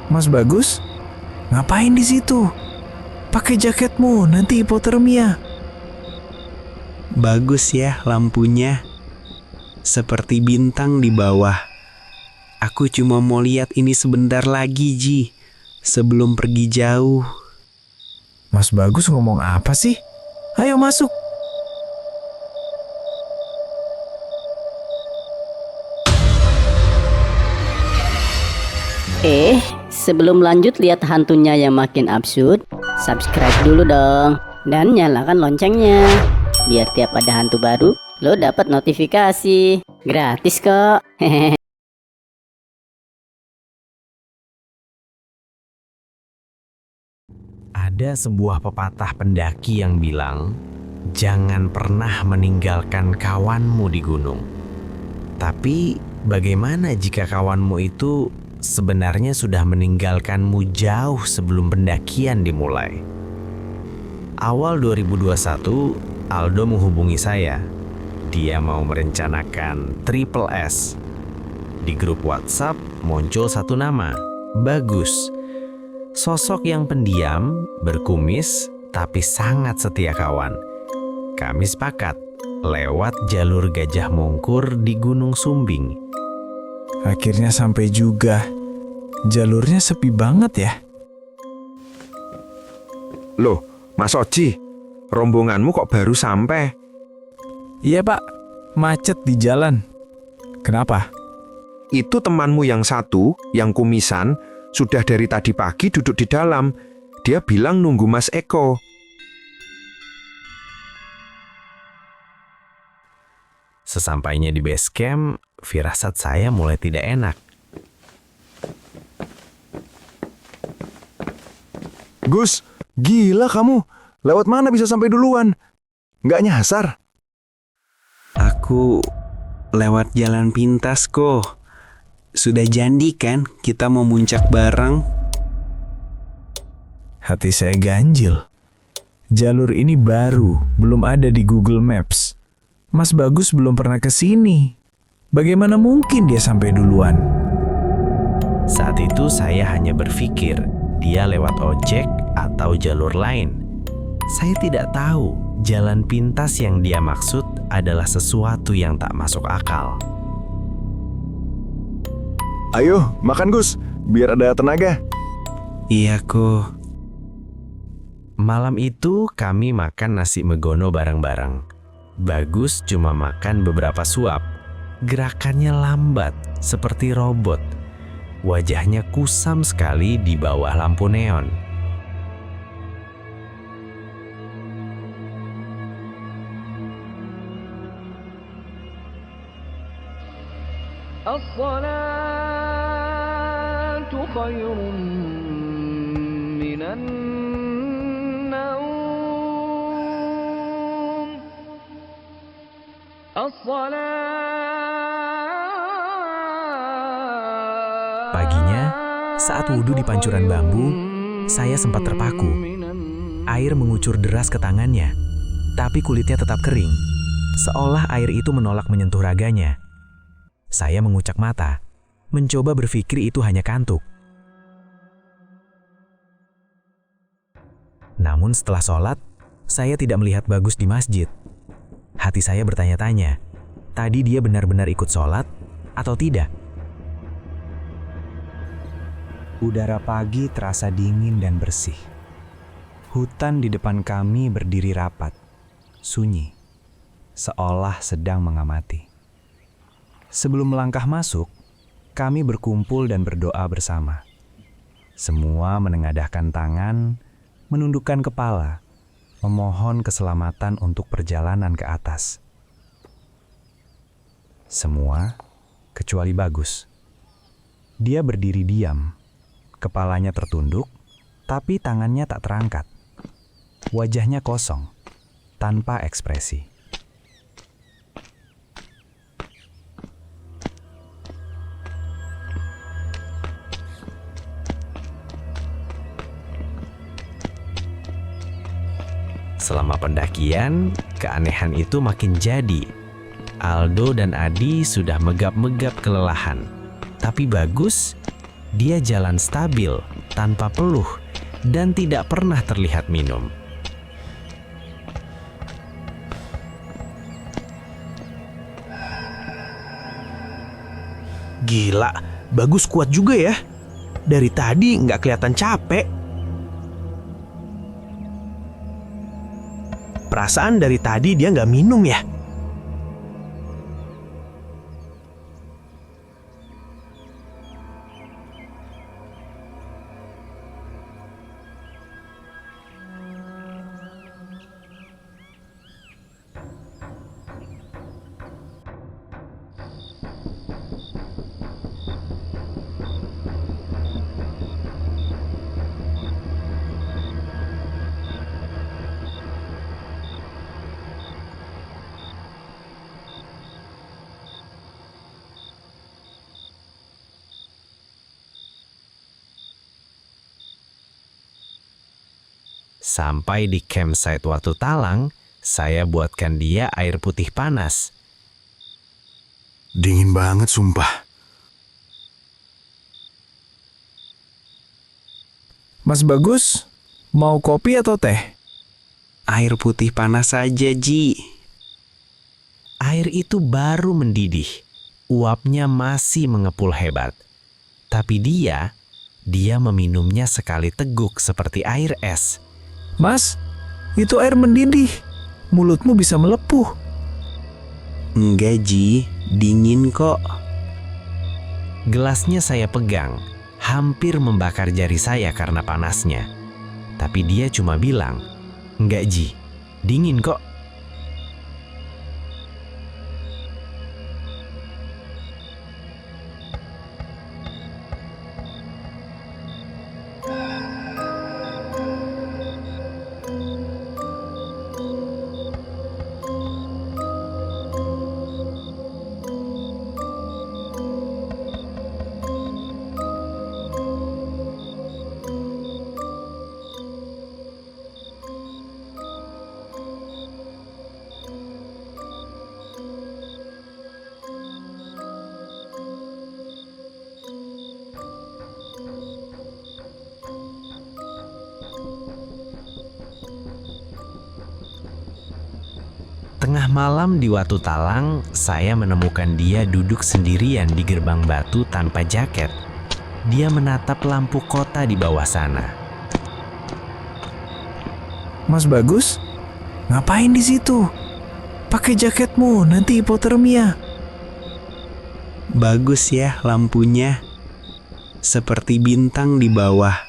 Mas Bagus, ngapain di situ? Pakai jaketmu, nanti hipotermia. Bagus ya lampunya, seperti bintang di bawah. Aku cuma mau lihat ini sebentar lagi, Ji, sebelum pergi jauh. Mas Bagus ngomong apa sih? Ayo masuk. Sebelum lanjut lihat hantunya yang makin absurd, subscribe dulu dong. Dan nyalakan loncengnya. Biar tiap ada hantu baru, lo dapat notifikasi. Gratis kok. Ada sebuah pepatah pendaki yang bilang, jangan pernah meninggalkan kawanmu di gunung. Tapi bagaimana jika kawanmu itu sebenarnya sudah meninggalkanmu jauh sebelum pendakian dimulai? Awal 2021, Aldo menghubungi saya. Dia mau merencanakan Triple S. Di grup WhatsApp muncul satu nama, Bagus. Sosok yang pendiam, berkumis, tapi sangat setia kawan. Kami sepakat lewat jalur Gajah Mungkur di Gunung Sumbing. Akhirnya sampai juga. Jalurnya sepi banget ya. Loh, Mas Oji, rombonganmu kok baru sampai? Iya Pak, macet di jalan. Kenapa? Itu temanmu yang satu, yang kumisan, sudah dari tadi pagi duduk di dalam. Dia bilang nunggu Mas Eko. Sesampainya di base camp, firasat saya mulai tidak enak. Gus, gila kamu. Lewat mana bisa sampai duluan? Nggak nyasar? Aku lewat jalan pintas kok. Sudah janji kan kita mau muncak bareng? Hati saya ganjil. Jalur ini baru, belum ada di Google Maps. Mas Bagus belum pernah ke sini. Bagaimana mungkin dia sampai duluan? Saat itu saya hanya berpikir dia lewat ojek atau jalur lain. Saya tidak tahu jalan pintas yang dia maksud adalah sesuatu yang tak masuk akal. Ayo, makan Gus, biar ada tenaga. Iya kok. Malam itu kami makan nasi megono bareng-bareng. Bagus cuma makan beberapa suap. Gerakannya lambat, seperti robot. Wajahnya kusam sekali di bawah lampu neon. الصلاة خير من النوم Paginya, saat wudhu di pancuran bambu, saya sempat terpaku. Air mengucur deras ke tangannya, tapi kulitnya tetap kering, seolah air itu menolak menyentuh raganya. Saya mengucak mata, mencoba berpikir itu hanya kantuk. Namun setelah sholat, saya tidak melihat Bagus di masjid. Hati saya bertanya-tanya, tadi dia benar-benar ikut sholat atau tidak? Udara pagi terasa dingin dan bersih. Hutan di depan kami berdiri rapat, sunyi, seolah sedang mengamati. Sebelum melangkah masuk, kami berkumpul dan berdoa bersama. Semua menengadahkan tangan, menundukkan kepala, memohon keselamatan untuk perjalanan ke atas. Semua kecuali Bagus. Dia berdiri diam, kepalanya tertunduk, tapi tangannya tak terangkat. Wajahnya kosong, tanpa ekspresi. Selama pendakian, keanehan itu makin jadi. Aldo dan Adi sudah megap-megap kelelahan. Tapi Bagus Dia jalan stabil, tanpa peluh, dan tidak pernah terlihat minum. Gila, Bagus kuat juga ya. Dari tadi nggak kelihatan capek. Perasaan dari tadi dia nggak minum ya. Sampai di campsite Watu Talang, saya buatkan dia air putih panas. Dingin banget sumpah. Mas Bagus, mau kopi atau teh? Air putih panas saja, Ji. Air itu baru mendidih. Uapnya masih mengepul hebat. Tapi dia meminumnya sekali teguk seperti air es. Mas, itu air mendidih. Mulutmu bisa melepuh. Enggak, Ji. Dingin kok. Gelasnya saya pegang, hampir membakar jari saya karena panasnya. Tapi dia cuma bilang, "Enggak, Ji. Dingin kok." Tengah malam di Watu Talang, saya menemukan dia duduk sendirian di gerbang batu tanpa jaket. Dia menatap lampu kota di bawah sana. Mas Bagus, ngapain di situ? Pakai jaketmu, nanti hipotermia. Bagus ya lampunya. Seperti bintang di bawah.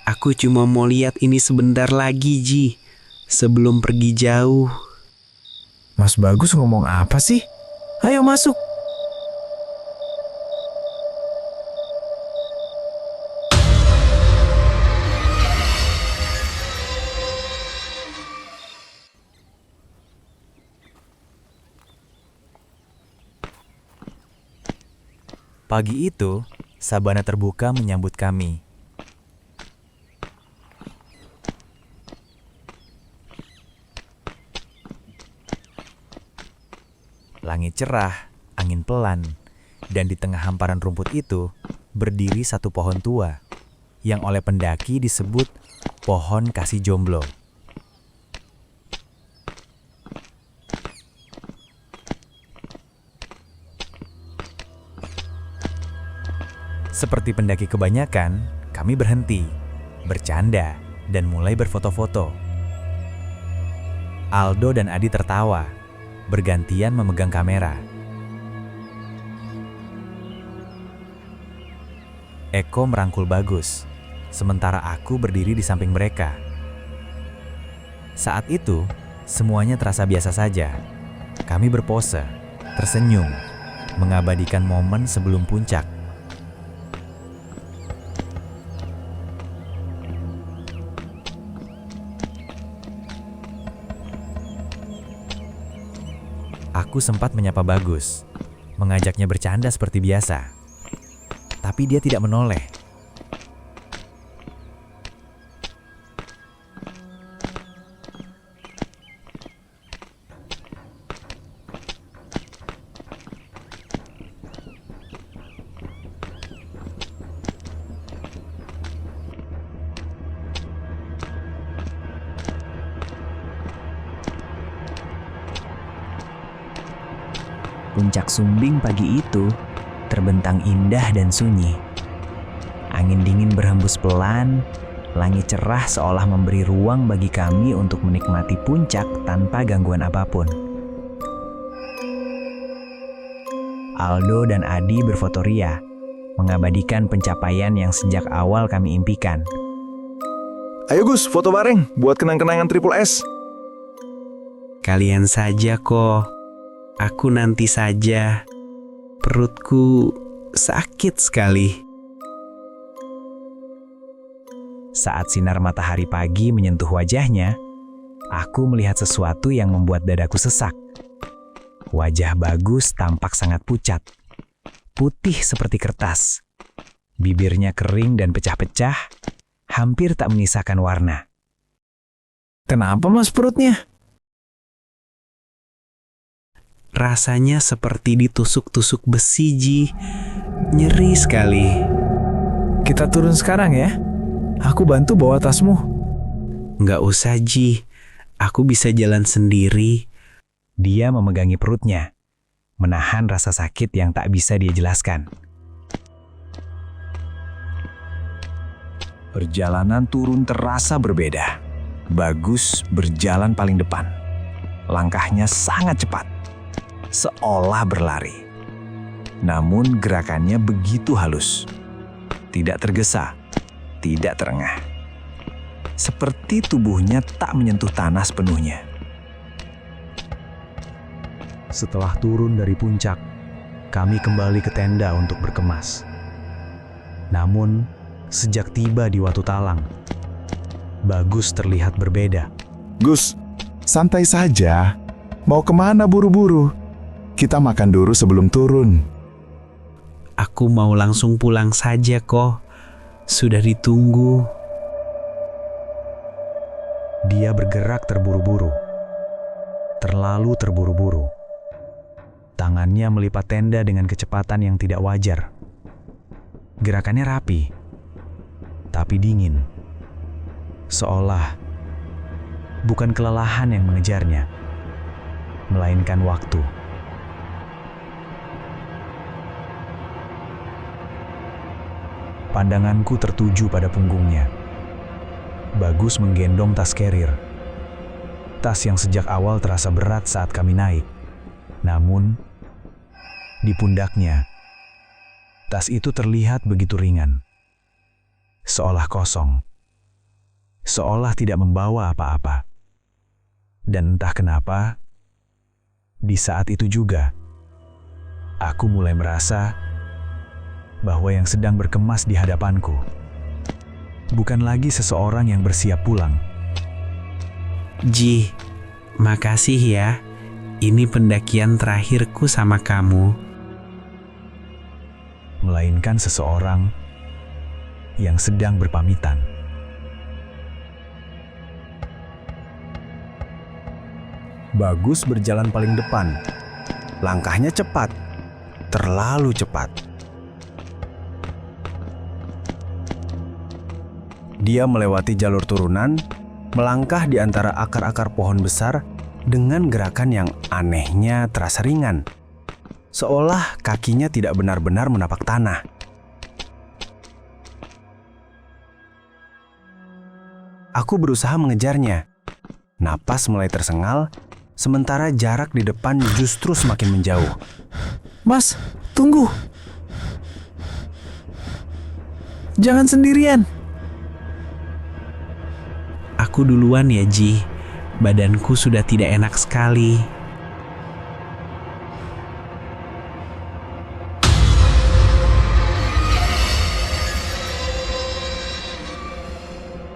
Aku cuma mau lihat ini sebentar lagi, Ji. Sebelum pergi jauh. Mas Bagus ngomong apa sih? Ayo masuk. Pagi itu, sabana terbuka menyambut kami. Langit cerah, angin pelan, dan di tengah hamparan rumput itu berdiri satu pohon tua yang oleh pendaki disebut pohon kasih jomblo. Seperti pendaki kebanyakan, kami berhenti, bercanda, dan mulai berfoto-foto. Aldo dan Adi tertawa, bergantian memegang kamera. Eko merangkul Bagus, sementara aku berdiri di samping mereka. Saat itu, semuanya terasa biasa saja. Kami berpose, tersenyum, mengabadikan momen sebelum puncak. Aku sempat menyapa Bagus, mengajaknya bercanda seperti biasa. Tapi dia tidak menoleh. Puncak Sumbing pagi itu terbentang indah dan sunyi. Angin dingin berhembus pelan, langit cerah seolah memberi ruang bagi kami untuk menikmati puncak tanpa gangguan apapun. Aldo dan Adi berfoto ria, mengabadikan pencapaian yang sejak awal kami impikan. Ayo Gus, foto bareng buat kenang-kenangan Triple S. Kalian saja kok. Aku nanti saja. Perutku sakit sekali. Saat sinar matahari pagi menyentuh wajahnya, aku melihat sesuatu yang membuat dadaku sesak. Wajah Bagus tampak sangat pucat, putih seperti kertas. Bibirnya kering dan pecah-pecah, hampir tak menyisakan warna. Kenapa Mas perutnya? Rasanya seperti ditusuk-tusuk besi, Ji. Nyeri sekali. Kita turun sekarang ya. Aku bantu bawa tasmu. Nggak usah, Ji. Aku bisa jalan sendiri. Dia memegangi perutnya, menahan rasa sakit yang tak bisa dia jelaskan. Perjalanan turun terasa berbeda. Bagus berjalan paling depan. Langkahnya sangat cepat, seolah berlari. Namun gerakannya begitu halus. Tidak tergesa, tidak terengah. Seperti tubuhnya tak menyentuh tanah sepenuhnya. Setelah turun dari puncak, kami kembali ke tenda untuk berkemas. Namun, sejak tiba di Watu Talang, Bagus terlihat berbeda. Gus, santai saja. Mau kemana buru-buru? Kita makan dulu sebelum turun. Aku mau langsung pulang saja kok. Sudah ditunggu. Dia bergerak terburu-buru. Terlalu terburu-buru. Tangannya melipat tenda dengan kecepatan yang tidak wajar. Gerakannya rapi, tapi dingin. Seolah bukan kelelahan yang mengejarnya, melainkan waktu. Pandanganku tertuju pada punggungnya. Bagus menggendong tas carrier. Tas yang sejak awal terasa berat saat kami naik. Namun, di pundaknya, tas itu terlihat begitu ringan. Seolah kosong. Seolah tidak membawa apa-apa. Dan entah kenapa, di saat itu juga, aku mulai merasa bahwa yang sedang berkemas di hadapanku bukan lagi seseorang yang bersiap pulang. Ji, makasih ya. Ini pendakian terakhirku sama kamu. Melainkan seseorang yang sedang berpamitan. Bagus berjalan paling depan. Langkahnya cepat, terlalu cepat. Dia melewati jalur turunan, melangkah di antara akar-akar pohon besar dengan gerakan yang anehnya terasa ringan. Seolah kakinya tidak benar-benar menapak tanah. Aku berusaha mengejarnya. Napas mulai tersengal, sementara jarak di depan justru semakin menjauh. Mas, tunggu. Jangan sendirian. Aku duluan ya, Ji. Badanku sudah tidak enak sekali.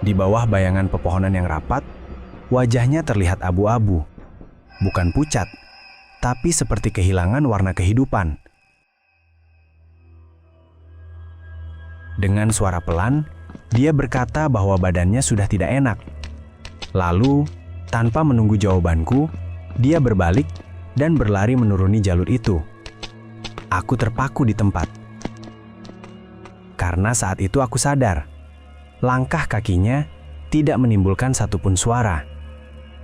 Di bawah bayangan pepohonan yang rapat, wajahnya terlihat abu-abu. Bukan pucat, tapi seperti kehilangan warna kehidupan. Dengan suara pelan, dia berkata bahwa badannya sudah tidak enak. Lalu, tanpa menunggu jawabanku, dia berbalik dan berlari menuruni jalur itu. Aku terpaku di tempat. Karena saat itu aku sadar, langkah kakinya tidak menimbulkan satupun suara.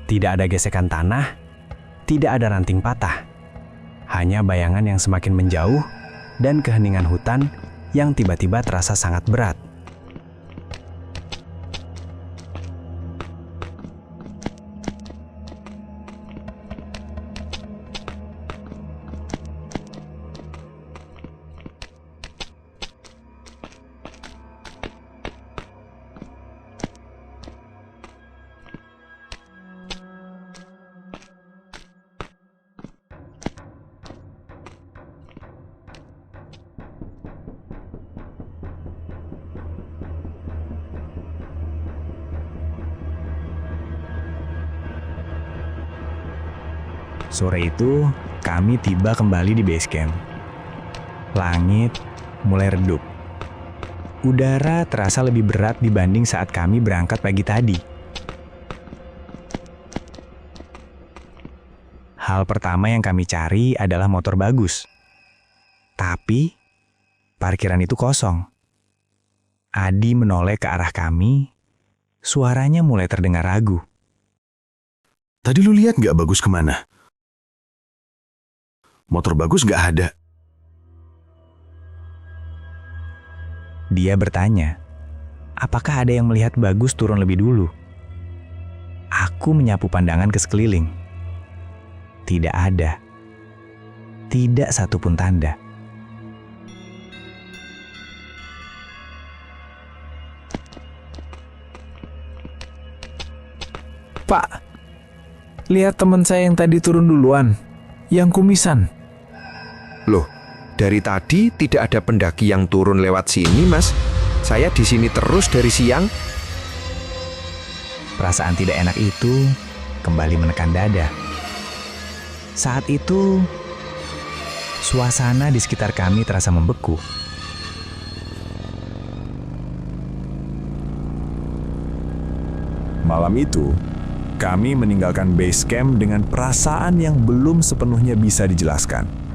Tidak ada gesekan tanah, tidak ada ranting patah. Hanya bayangan yang semakin menjauh dan keheningan hutan yang tiba-tiba terasa sangat berat. Sore itu, kami tiba kembali di base camp. Langit mulai redup. Udara terasa lebih berat dibanding saat kami berangkat pagi tadi. Hal pertama yang kami cari adalah motor bagus. Tapi, parkiran itu kosong. Adi menoleh ke arah kami. Suaranya mulai terdengar ragu. Tadi lu lihat nggak Bagus kemana? Motor Bagus nggak ada. Dia bertanya, apakah ada yang melihat Bagus turun lebih dulu? Aku menyapu pandangan ke sekeliling. Tidak ada. Tidak satupun tanda. Pak, lihat teman saya yang tadi turun duluan, yang kumisan. Loh, dari tadi tidak ada pendaki yang turun lewat sini, Mas. Saya di sini terus dari siang. Perasaan tidak enak itu kembali menekan dada. Saat itu, suasana di sekitar kami terasa membeku. Malam itu, kami meninggalkan base camp dengan perasaan yang belum sepenuhnya bisa dijelaskan.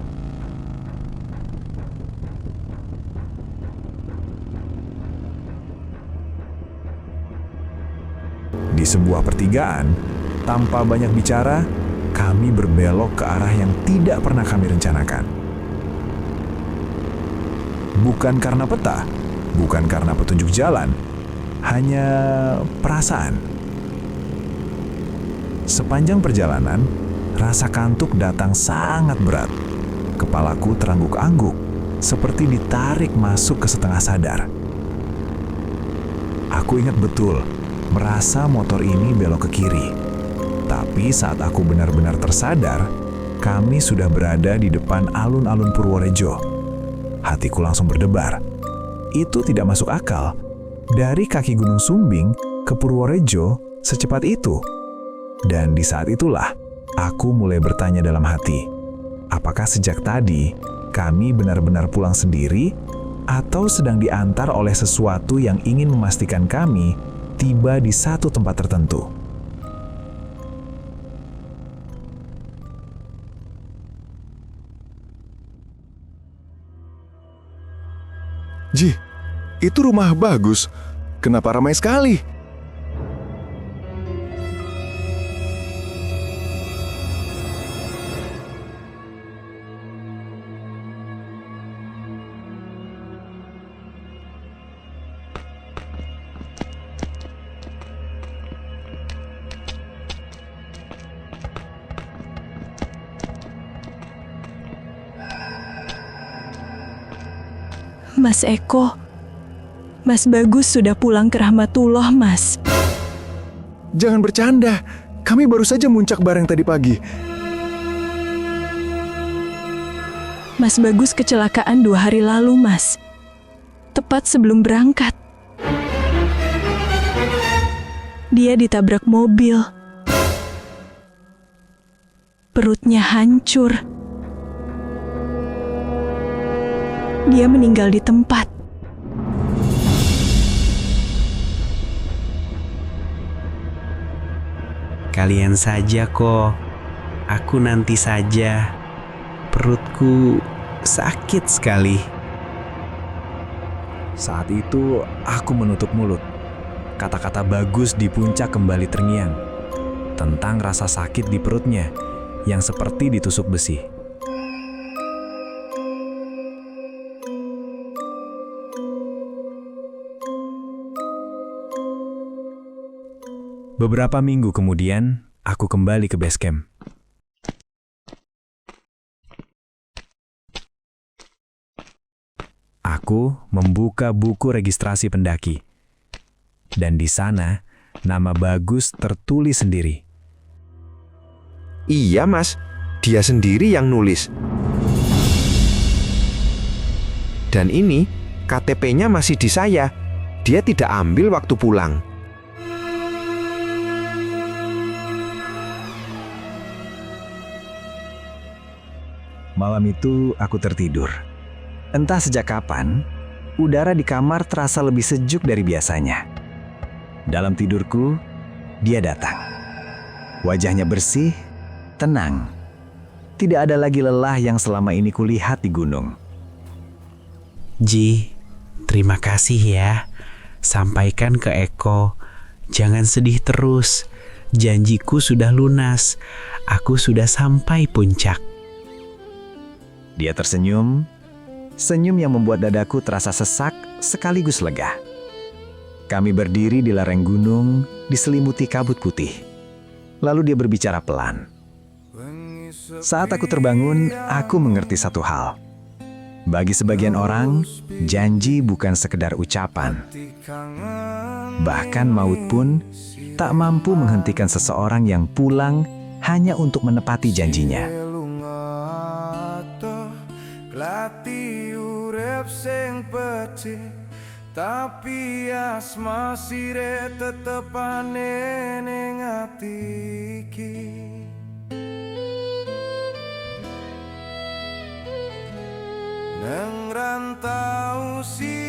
Di sebuah pertigaan, tanpa banyak bicara, kami berbelok ke arah yang tidak pernah kami rencanakan. Bukan karena peta, bukan karena petunjuk jalan, hanya perasaan. Sepanjang perjalanan, rasa kantuk datang sangat berat. Kepalaku terangguk-angguk, seperti ditarik masuk ke setengah sadar. Aku ingat betul, merasa motor ini belok ke kiri. Tapi saat aku benar-benar tersadar, kami sudah berada di depan alun-alun Purworejo. Hatiku langsung berdebar. Itu tidak masuk akal. Dari kaki Gunung Sumbing ke Purworejo secepat itu. Dan di saat itulah, aku mulai bertanya dalam hati, apakah sejak tadi kami benar-benar pulang sendiri atau sedang diantar oleh sesuatu yang ingin memastikan kami tiba di satu tempat tertentu. Ji, itu rumah Bagus. Kenapa ramai sekali? Mas Eko, Mas Bagus sudah pulang ke Rahmatullah, Mas. Jangan bercanda. Kami baru saja muncak bareng tadi pagi. Mas Bagus kecelakaan 2 hari lalu, Mas. Tepat sebelum berangkat. Dia ditabrak mobil. Perutnya hancur. Dia meninggal di tempat. Kalian saja kok. Aku nanti saja. Perutku sakit sekali. Saat itu, aku menutup mulut. Kata-kata Bagus di puncak kembali terngiang. Tentang rasa sakit di perutnya, yang seperti ditusuk besi. Beberapa minggu kemudian, aku kembali ke base camp. Aku membuka buku registrasi pendaki. Dan di sana, nama Bagus tertulis sendiri. Iya mas, dia sendiri yang nulis. Dan ini, KTP-nya masih di saya. Dia tidak ambil waktu pulang. Malam itu aku tertidur. Entah sejak kapan, udara di kamar terasa lebih sejuk dari biasanya. Dalam tidurku, dia datang. Wajahnya bersih, tenang. Tidak ada lagi lelah yang selama ini kulihat di gunung. Ji, terima kasih ya. Sampaikan ke Eko, jangan sedih terus. Janjiku sudah lunas. Aku sudah sampai puncak. Dia tersenyum, senyum yang membuat dadaku terasa sesak sekaligus lega. Kami berdiri di lereng gunung, diselimuti kabut putih. Lalu dia berbicara pelan. Saat aku terbangun, aku mengerti satu hal. Bagi sebagian orang, janji bukan sekedar ucapan. Bahkan maut pun tak mampu menghentikan seseorang yang pulang hanya untuk menepati janjinya. Tapi asma sire tetepane ning ati iki. Nang rantau si